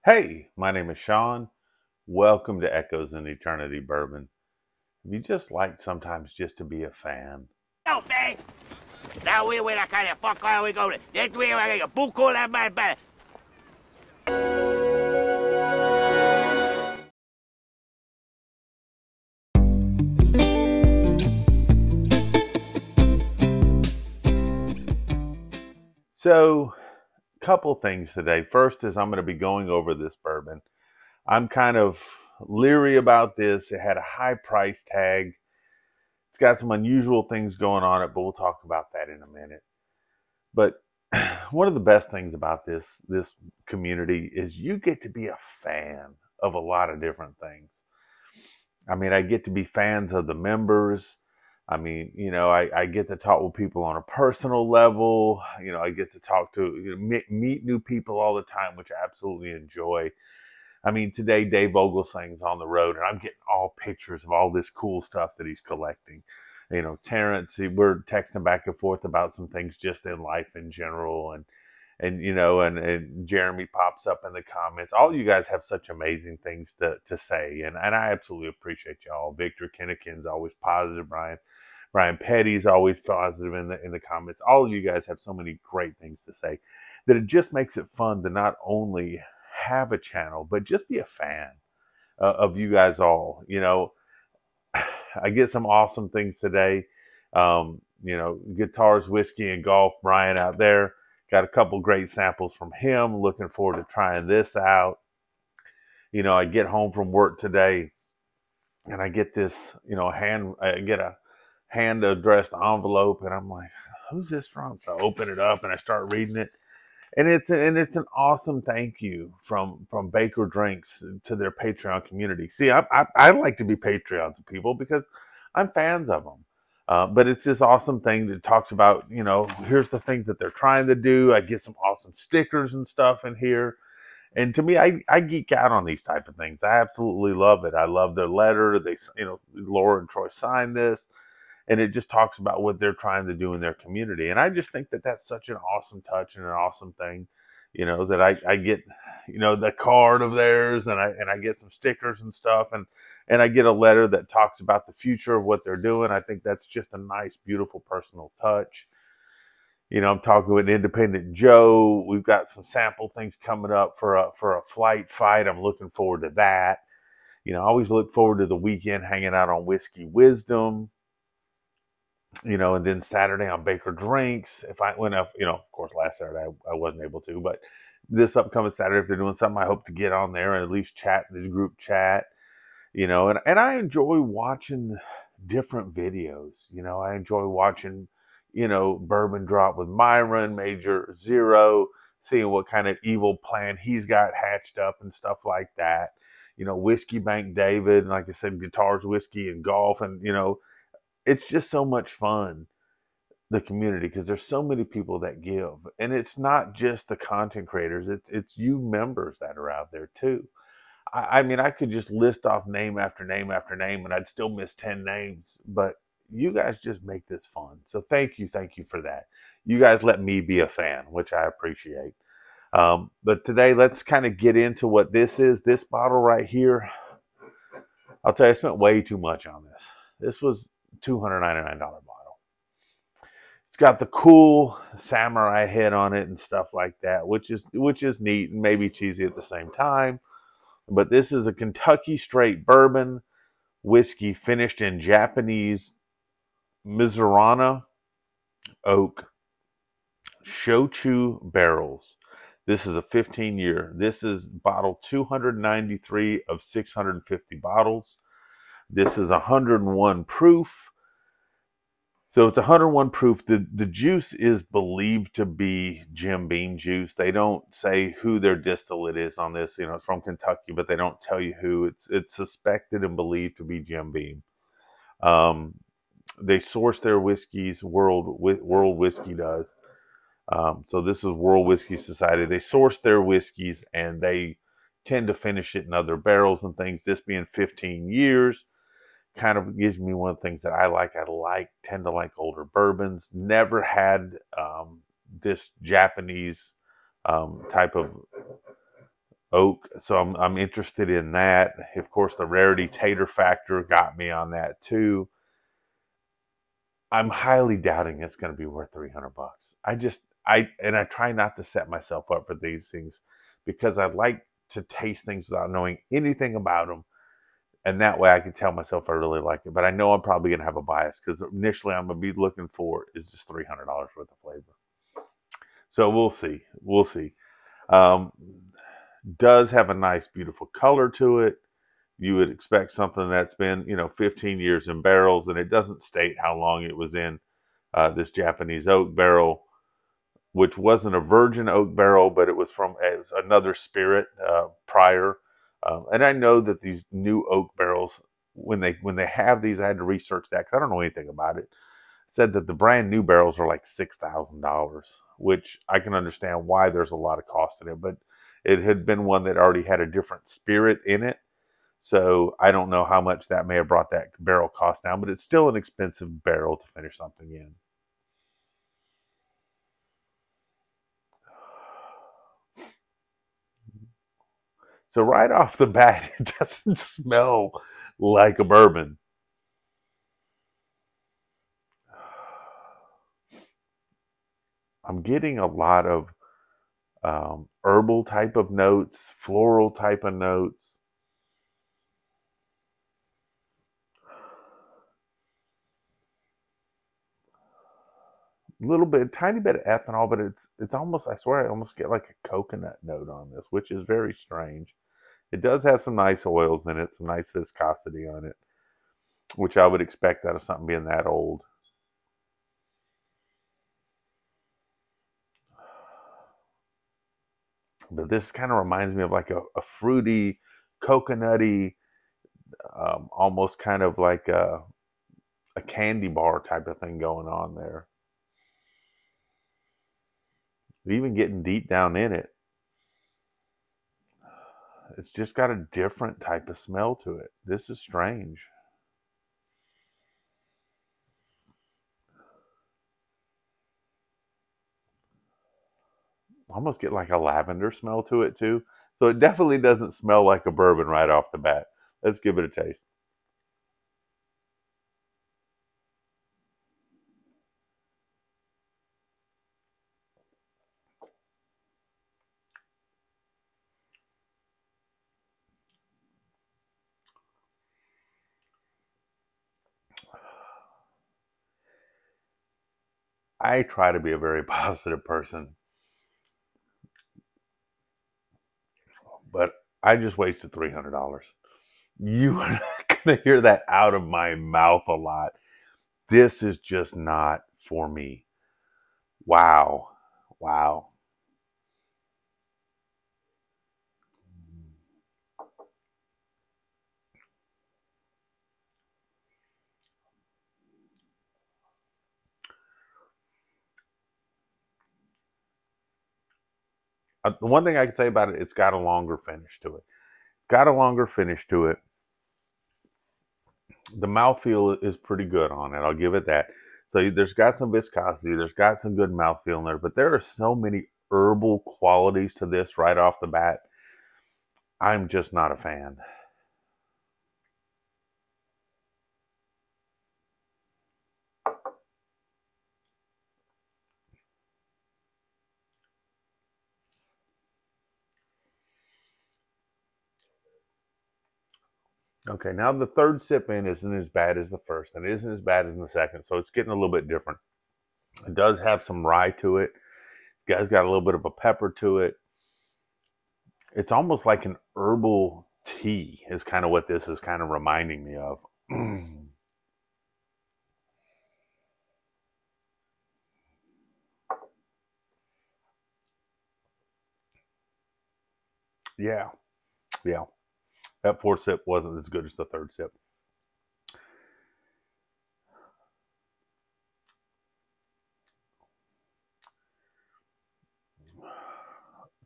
Hey, my name is Sean. Welcome to Echoes in Eternity Bourbon. If you just like sometimes just to be a fan. Okay. Now we win a kind of fuck all we go to. That way I get a book all that man back. So, couple things today. First is I'm going to be going over this bourbon. I'm kind of leery about this. It had a high price tag. It's got some unusual things going on it, but we'll talk about that in a minute. But one of the best things about this community is you get to be a fan of a lot of different things. I mean, I get to be fans of the members. I mean, I get to talk with people on a personal level. I get to talk to, meet new people all the time, which I absolutely enjoy. I mean, today Dave Oglesing's on the road, and I'm getting all pictures of all this cool stuff that he's collecting. Terrence, we're texting back and forth about some things just in life in general, and Jeremy pops up in the comments. All you guys have such amazing things to say, and I absolutely appreciate y'all. Victor Kennekin's always positive. Brian Petty's always positive in the comments. All of you guys have so many great things to say that it just makes it fun to not only have a channel but just be a fan of you guys all. I get some awesome things today. Guitars, whiskey, and golf. Brian out there got a couple great samples from him. Looking forward to trying this out. I get home from work today, and I get this, I get a hand addressed envelope, and I'm like, "Who's this from?" So I open it up and I start reading it, and it's an awesome thank you from Baker Drinks to their Patreon community. See, I like to be Patreon to people because I'm fans of them. But it's this awesome thing that talks about, here's the things that they're trying to do. I get some awesome stickers and stuff in here. And to me, I geek out on these type of things. I absolutely love it. I love their letter. Laura and Troy signed this, and it just talks about what they're trying to do in their community. And I just think that that's such an awesome touch and an awesome thing, that I get, the card of theirs, and I get some stickers and stuff, and I get a letter that talks about the future of what they're doing. I think that's just a nice, beautiful personal touch. I'm talking with Independent Joe. We've got some sample things coming up for a flight fight. I'm looking forward to that. I always look forward to the weekend hanging out on Whiskey Wisdom. And then Saturday on Baker Drinks. If I went up, of course, last Saturday I wasn't able to, but this upcoming Saturday, if they're doing something, I hope to get on there and at least chat in the group chat. And I enjoy watching different videos. I enjoy watching, Bourbon Drop with Myron, Major Zero, seeing what kind of evil plan he's got hatched up and stuff like that. Whiskey Bank David, and like I said, guitars, whiskey, and golf. And, it's just so much fun, the community, because there's so many people that give. And it's not just the content creators, it's you members that are out there too. I mean, I could just list off name after name after name, and I'd still miss 10 names. But you guys just make this fun. So thank you for that. You guys let me be a fan, which I appreciate. But today, let's kind of get into what this is. This bottle right here, I'll tell you, I spent way too much on this. This was $299 bottle. It's got the cool samurai head on it and stuff like that, which is neat and maybe cheesy at the same time. But this is a Kentucky straight bourbon whiskey finished in Japanese Mizurana oak shochu barrels. This is a 15-year. This is bottle 293 of 650 bottles. This is 101 proof. So it's 101 proof. The juice is believed to be Jim Beam juice. They don't say who their distillate is on this. It's from Kentucky, but they don't tell you who. It's suspected and believed to be Jim Beam. They source their whiskeys. World Whiskey does. So this is World Whiskey Society. They source their whiskeys and they tend to finish it in other barrels and things. This being 15 years. Kind of gives me one of the things that I like. Tend to like older bourbons. Never had this Japanese type of oak, so I'm interested in that. Of course, the rarity tater factor got me on that too. I'm highly doubting it's going to be worth $300. I try not to set myself up for these things because I like to taste things without knowing anything about them, and that way I can tell myself I really like it. But I know I'm probably going to have a bias because initially I'm going to be looking for is just $300 worth of flavor. So we'll see. We'll see. Um, does have a nice, beautiful color to it. You would expect something that's been, 15 years in barrels, and it doesn't state how long it was in this Japanese oak barrel, which wasn't a virgin oak barrel, but it was from another spirit prior. And I know that these new oak barrels, when they have these, I had to research that because I don't know anything about it. Said that the brand new barrels are like $6,000, which I can understand why there's a lot of cost in it, but it had been one that already had a different spirit in it. So I don't know how much that may have brought that barrel cost down, but it's still an expensive barrel to finish something in. So right off the bat, it doesn't smell like a bourbon. I'm getting a lot of herbal type of notes, floral type of notes. A little bit, tiny bit of ethanol, but it's almost, I swear I almost get like a coconut note on this, which is very strange. It does have some nice oils in it, some nice viscosity on it, which I would expect out of something being that old. But this kind of reminds me of like a fruity, coconutty, almost kind of like a candy bar type of thing going on there. Even getting deep down in it. It's just got a different type of smell to it. This is strange. Almost get like a lavender smell to it too. So it definitely doesn't smell like a bourbon right off the bat. Let's give it a taste. I try to be a very positive person, but I just wasted $300. You are not going to hear that out of my mouth a lot. This is just not for me. Wow. Wow. The one thing I can say about it, it's got a longer finish to it. It's got a longer finish to it. The mouthfeel is pretty good on it. I'll give it that. So there's got some viscosity. There's got some good mouthfeel in there. But there are so many herbal qualities to this right off the bat. I'm just not a fan. Okay, now the third sip in isn't as bad as the first, and it isn't as bad as the second, so it's getting a little bit different. It does have some rye to it. It's got a little bit of a pepper to it. It's almost like an herbal tea is kind of what this is kind of reminding me of. Yeah, yeah. That fourth sip wasn't as good as the third sip.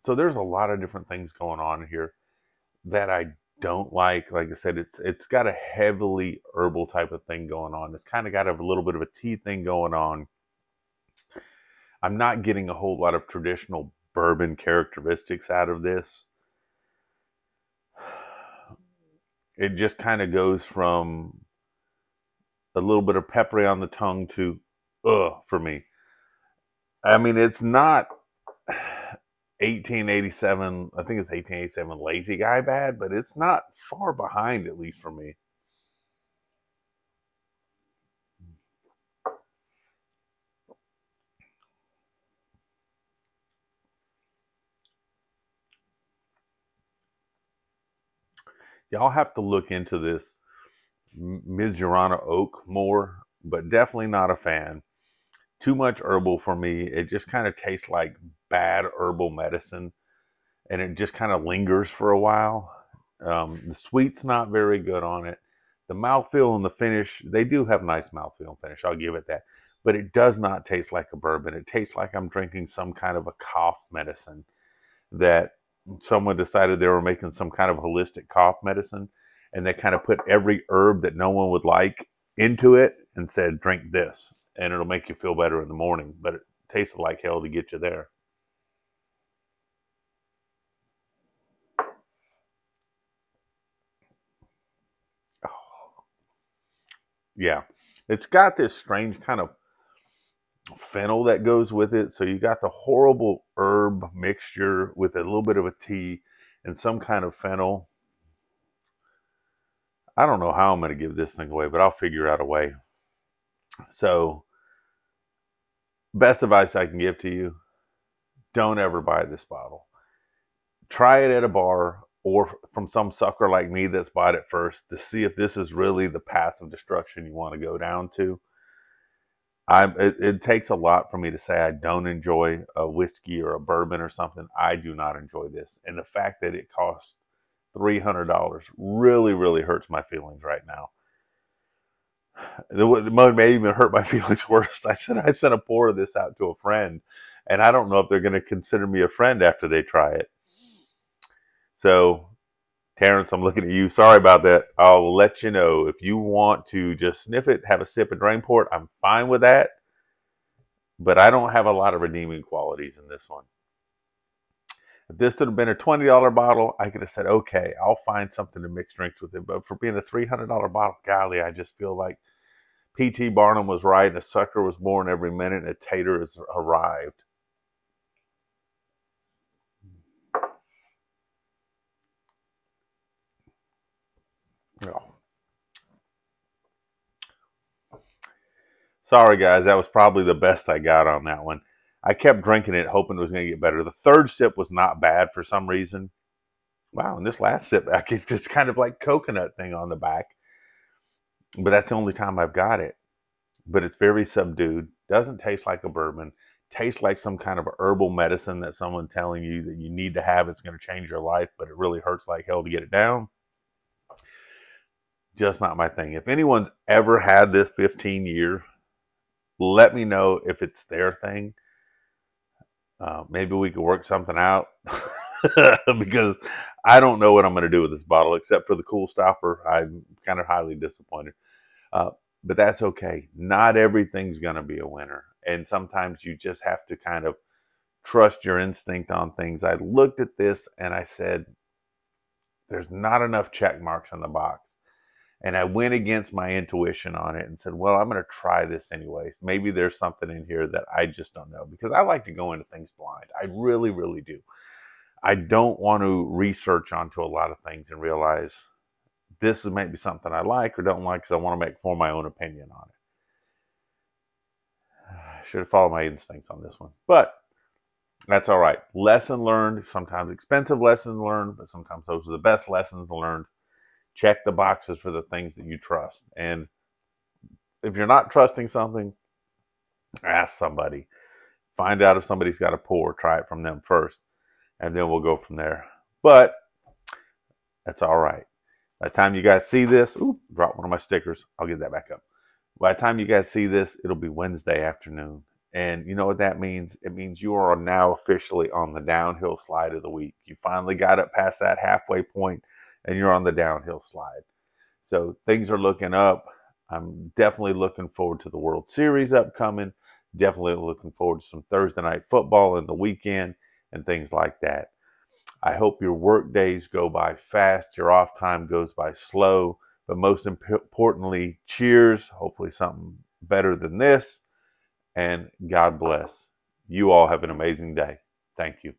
So there's a lot of different things going on here that I don't like. Like I said, it's got a heavily herbal type of thing going on. It's kind of got a little bit of a tea thing going on. I'm not getting a whole lot of traditional bourbon characteristics out of this. it just kind of goes from a little bit of peppery on the tongue to for me. I mean, it's not 1887, I think it's 1887 Lazy Guy bad, but it's not far behind, at least for me. Y'all have to look into this Mizurana Oak more, but definitely not a fan. Too much herbal for me. It just kind of tastes like bad herbal medicine, and it just kind of lingers for a while. The sweet's not very good on it. The mouthfeel and the finish, they do have nice mouthfeel and finish, I'll give it that. But it does not taste like a bourbon. It tastes like I'm drinking some kind of a cough medicine that someone decided they were making some kind of holistic cough medicine, and they kind of put every herb that no one would like into it and said, drink this, and it'll make you feel better in the morning. But it tasted like hell to get you there. Yeah, it's got this strange kind of fennel that goes with it. So you got the horrible herb mixture with a little bit of a tea and some kind of fennel. I don't know how I'm going to give this thing away, but I'll figure out a way. So, best advice I can give to you, don't ever buy this bottle. Try it at a bar or from some sucker like me that's bought it first to see if this is really the path of destruction you want to go down to. It takes a lot for me to say I don't enjoy a whiskey or a bourbon or something. I do not enjoy this. And the fact that it costs $300 really, really hurts my feelings right now. It may even hurt my feelings worse. I sent a pour of this out to a friend, and I don't know if they're going to consider me a friend after they try it. So, Terrence, I'm looking at you. Sorry about that. I'll let you know. If you want to just sniff it, have a sip and drain pour it, I'm fine with that. But I don't have a lot of redeeming qualities in this one. If this would have been a $20 bottle, I could have said, okay, I'll find something to mix drinks with it. But for being a $300 bottle, golly, I just feel like P.T. Barnum was right, and a sucker was born every minute, and a tater has arrived. Oh. Sorry, guys. That was probably the best I got on that one. I kept drinking it, hoping it was going to get better. The third sip was not bad for some reason. Wow, and this last sip, I get this kind of like coconut thing on the back. But that's the only time I've got it. But it's very subdued. Doesn't taste like a bourbon. Tastes like some kind of herbal medicine that someone's telling you that you need to have. It's going to change your life, but it really hurts like hell to get it down. Just not my thing. If anyone's ever had this 15-year, let me know if it's their thing. Maybe we could work something out because I don't know what I'm going to do with this bottle except for the cool stopper. I'm kind of highly disappointed. But that's okay. Not everything's going to be a winner. And sometimes you just have to kind of trust your instinct on things. I looked at this and I said, there's not enough check marks on the box. And I went against my intuition on it and said, well, I'm going to try this anyways. Maybe there's something in here that I just don't know, because I like to go into things blind. I really, really do. I don't want to research onto a lot of things and realize this is maybe something I like or don't like because I want to form my own opinion on it. I should have followed my instincts on this one. But that's all right. Lesson learned. Sometimes expensive lessons learned, but sometimes those are the best lessons learned. Check the boxes for the things that you trust. And if you're not trusting something, ask somebody. Find out if somebody's got a pour. Try it from them first. And then we'll go from there. But that's all right. By the time you guys see this, drop one of my stickers. I'll get that back up. By the time you guys see this, it'll be Wednesday afternoon. And you know what that means? It means you are now officially on the downhill slide of the week. You finally got up past that halfway point, and you're on the downhill slide. So things are looking up. I'm definitely looking forward to the World Series upcoming. Definitely looking forward to some Thursday night football in the weekend and things like that. I hope your work days go by fast, your off time goes by slow, but most importantly, cheers. Hopefully something better than this, and God bless. You all have an amazing day. Thank you.